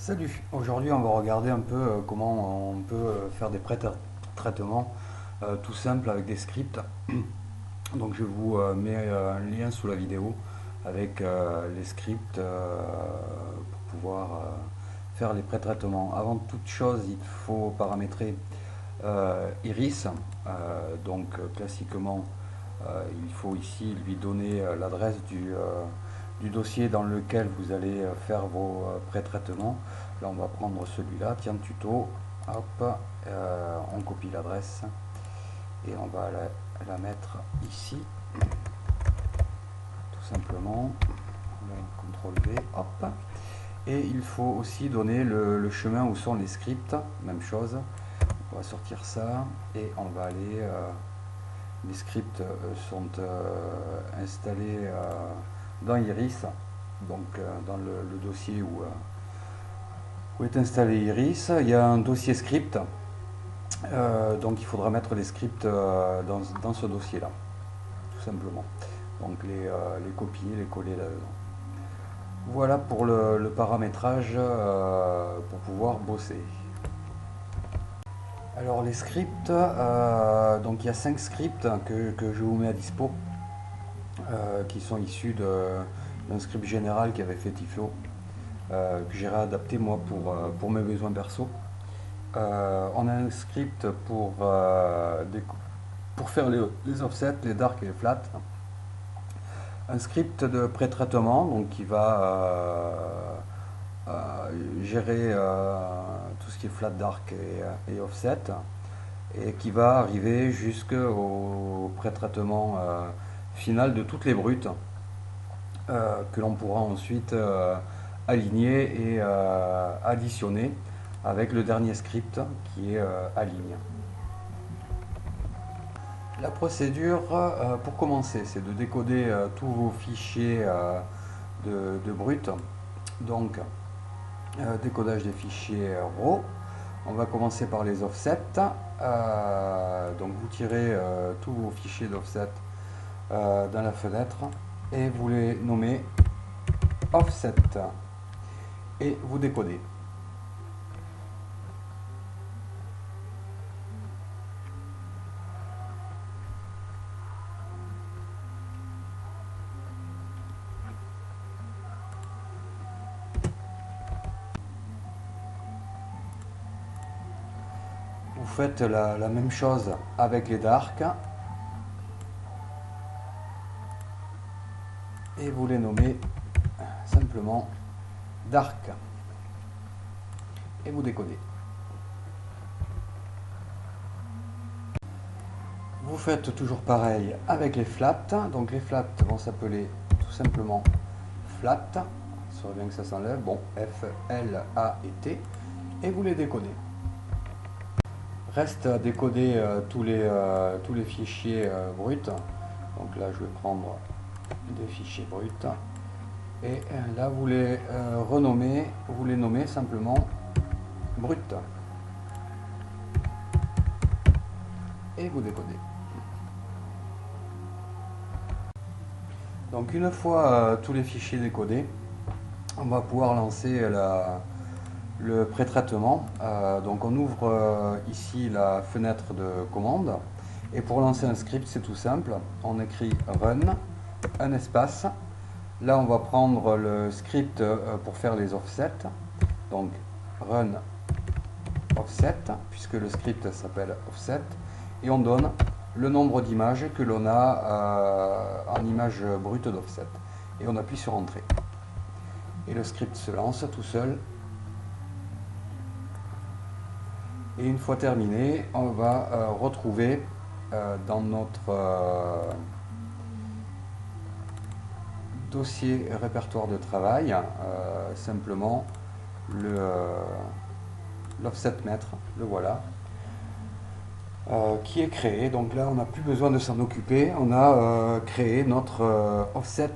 Salut, aujourd'hui on va regarder un peu comment on peut faire des pré-traitements tout simples avec des scripts. Donc je vous mets un lien sous la vidéo avec les scripts pour pouvoir faire les pré-traitements. Avant toute chose, il faut paramétrer Iris. Classiquement, il faut ici lui donner l'adresse du dossier dans lequel vous allez faire vos pré-traitements. Là, on va prendre celui-là, tiens, tuto. Hop, on copie l'adresse et on va la mettre ici, tout simplement. On va CTRL V, hop. Et il faut aussi donner le chemin où sont les scripts, même chose. On va sortir ça et on va aller. Les scripts sont installés dans Iris, donc dans le dossier où est installé Iris. Il y a un dossier script, donc il faudra mettre les scripts dans ce dossier-là, tout simplement. Donc les copier, les coller là-dedans. Voilà pour le paramétrage pour pouvoir bosser. Alors les scripts, donc il y a 5 scripts que je vous mets à dispo, qui sont issus d'un script général qui avait fait Tiflo, que j'ai réadapté moi pour mes besoins perso. On a un script pour faire les offsets, les dark et les flat. Un script de pré-traitement donc qui va gérer tout ce qui est flat, dark et offset, et qui va arriver jusqu'au pré-traitement final de toutes les brutes que l'on pourra ensuite aligner et additionner avec le dernier script qui est aligne. La procédure pour commencer, c'est de décoder tous vos fichiers de brut. Donc décodage des fichiers RAW. On va commencer par les offsets. Donc vous tirez tous vos fichiers d'offset dans la fenêtre et vous les nommez offset et vous décodez. Vous faites la même chose avec les dark et vous les nommez simplement dark et vous décodez. Vous faites toujours pareil avec les flats, donc les flats vont s'appeler tout simplement flat, ça serait bien que ça s'enlève, bon, F, L, A et T, et vous les décodez. Reste à décoder tous les fichiers bruts, donc là je vais prendre des fichiers bruts, et là vous les renommez, vous les nommez simplement brut, et vous décodez. Donc une fois tous les fichiers décodés, on va pouvoir lancer le pré-traitement. Donc on ouvre ici la fenêtre de commande et pour lancer un script c'est tout simple, on écrit run, un espace. Là on va prendre le script pour faire les offsets, donc run offset puisque le script s'appelle offset, et on donne le nombre d'images que l'on a en images brutes d'offset et on appuie sur entrée et le script se lance tout seul. Et une fois terminé, on va retrouver dans notre dossier répertoire de travail simplement l'offset mètre, le voilà, qui est créé. Donc là on n'a plus besoin de s'en occuper, on a créé notre offset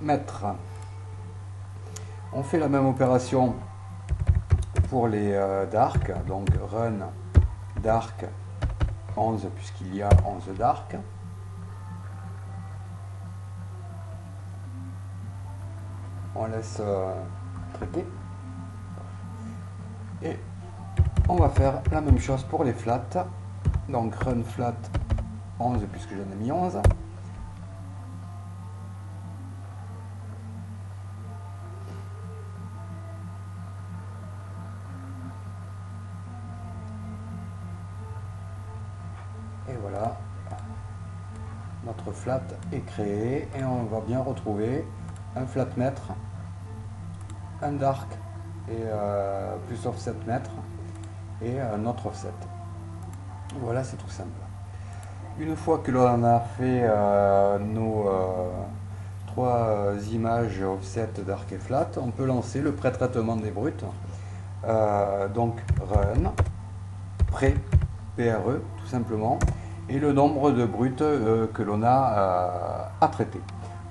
mètre. On fait la même opération pour les dark, donc run dark 11 puisqu'il y a 11 dark. On laisse traiter. Et on va faire la même chose pour les flats. Donc run flat 11 puisque j'en ai mis 11. Et voilà, notre flat est créé et on va bien retrouver un flat mètre, un dark et plus offset mètre et notre offset. Voilà, c'est tout simple. Une fois que l'on a fait nos trois images offset, dark et flat, on peut lancer le pré-traitement des brutes. Donc run, pré, PRE tout simplement, et le nombre de brutes que l'on a à traiter.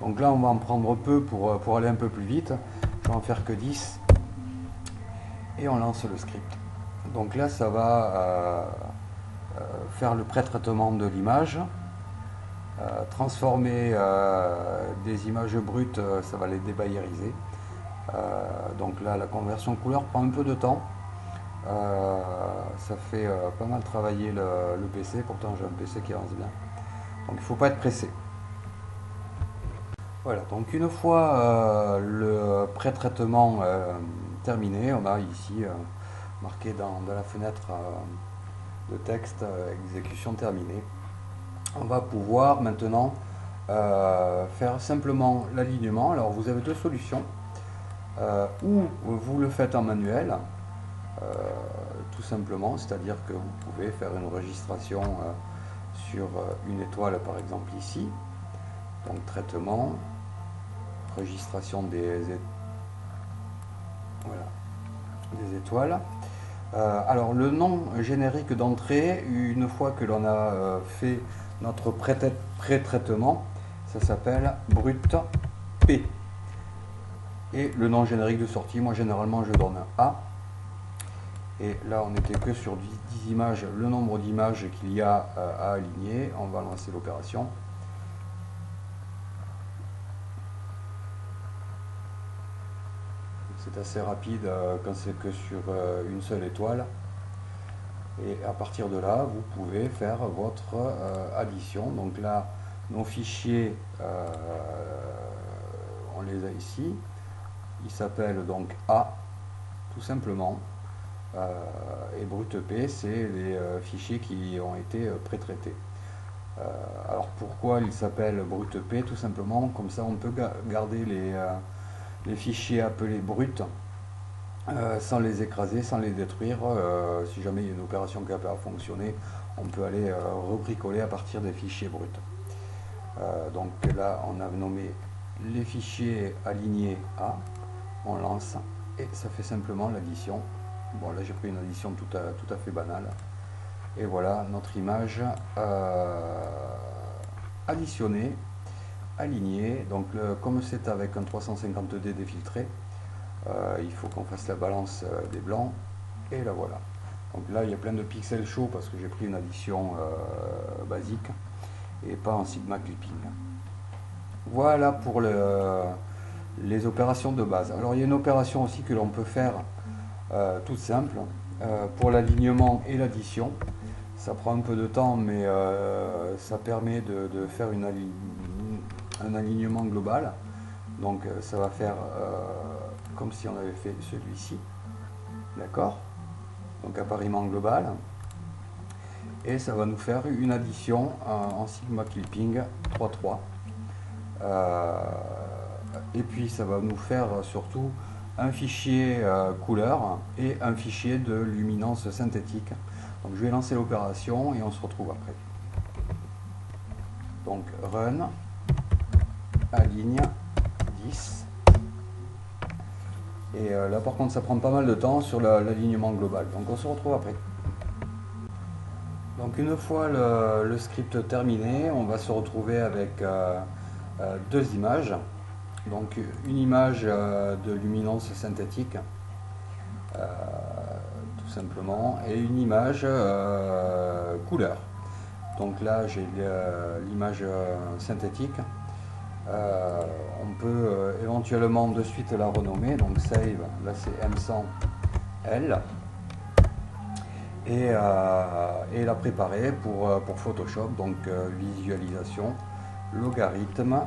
Donc là on va en prendre peu pour aller un peu plus vite. Je vais en faire que 10 et on lance le script. Donc là ça va faire le pré-traitement de l'image, transformer des images brutes, ça va les débayériser. Donc là la conversion couleur prend un peu de temps. Ça fait pas mal travailler le PC, pourtant j'ai un PC qui avance bien. Donc il ne faut pas être pressé. Voilà, donc une fois le pré-traitement terminé, on a ici marqué dans la fenêtre de texte exécution terminée. On va pouvoir maintenant faire simplement l'alignement. Alors vous avez deux solutions. Ou vous le faites en manuel, tout simplement, c'est-à-dire que vous pouvez faire une registration sur une étoile par exemple ici. Donc traitement, registration des étoiles. Alors le nom générique d'entrée, une fois que l'on a fait notre pré-traitement, ça s'appelle brut P. Et le nom générique de sortie, moi généralement je donne A. Et là on n'était que sur 10 images, le nombre d'images qu'il y a à aligner. On va lancer l'opération. C'est assez rapide quand c'est que sur une seule étoile. Et à partir de là, vous pouvez faire votre addition. Donc là, nos fichiers, on les a ici. Ils s'appellent donc A, tout simplement. Et brut P, c'est les fichiers qui ont été pré-traités. Alors pourquoi ils s'appellent brut P? Tout simplement, comme ça on peut garder les fichiers appelés bruts sans les écraser, sans les détruire. Si jamais il y a une opération qui n'a pas fonctionné, on peut aller rebricoler à partir des fichiers bruts. Donc là, on a nommé les fichiers alignés A, on lance et ça fait simplement l'addition. Bon, là j'ai pris une addition tout à fait banale. Et voilà notre image additionnée, alignée. Donc comme c'est avec un 350D défiltré, il faut qu'on fasse la balance des blancs. Et là voilà. Donc là il y a plein de pixels chauds parce que j'ai pris une addition basique et pas en sigma clipping. Voilà pour les opérations de base. Alors il y a une opération aussi que l'on peut faire toute simple pour l'alignement et l'addition. Ça prend un peu de temps, mais ça permet de faire un alignement global. Donc ça va faire comme si on avait fait celui-ci. D'accord? Donc appariement global. Et ça va nous faire une addition en sigma clipping 3.3. Et puis ça va nous faire surtout un fichier couleur et un fichier de luminance synthétique. Donc je vais lancer l'opération et on se retrouve après. Donc run, aligne 10. Et là par contre ça prend pas mal de temps sur l'alignement global. Donc on se retrouve après. Donc une fois le script terminé, on va se retrouver avec deux images. Donc une image de luminance synthétique, tout simplement, et une image couleur. Donc là j'ai l'image synthétique. On peut éventuellement de suite la renommer, donc save, là c'est M100L. et la préparer pour Photoshop. Donc visualisation, logarithme,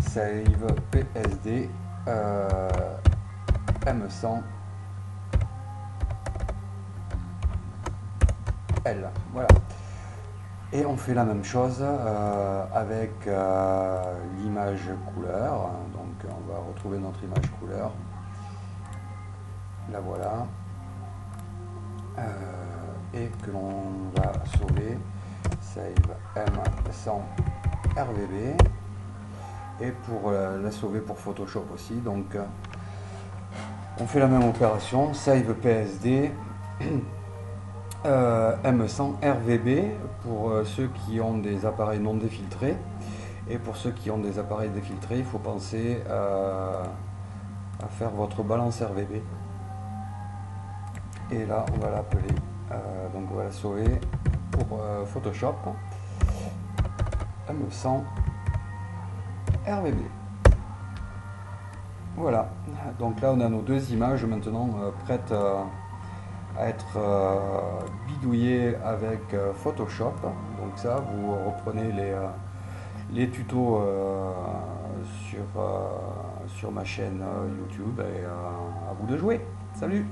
save, PSD, M100, L. Voilà. Et on fait la même chose avec l'image couleur. Donc on va retrouver notre image couleur. La voilà. Et que l'on va sauver. Save M100 RVB. Et pour la sauver pour Photoshop aussi. Donc on fait la même opération. Save PSD. M100 RVB pour ceux qui ont des appareils non défiltrés, et pour ceux qui ont des appareils défiltrés, il faut penser à faire votre balance RVB. Et là on va l'appeler, donc on va la sauver pour Photoshop M100 RVB. Voilà, donc là on a nos deux images maintenant prêtes à être bidouillées avec Photoshop. Donc ça, vous reprenez les tutos sur ma chaîne YouTube, et à vous de jouer. Salut!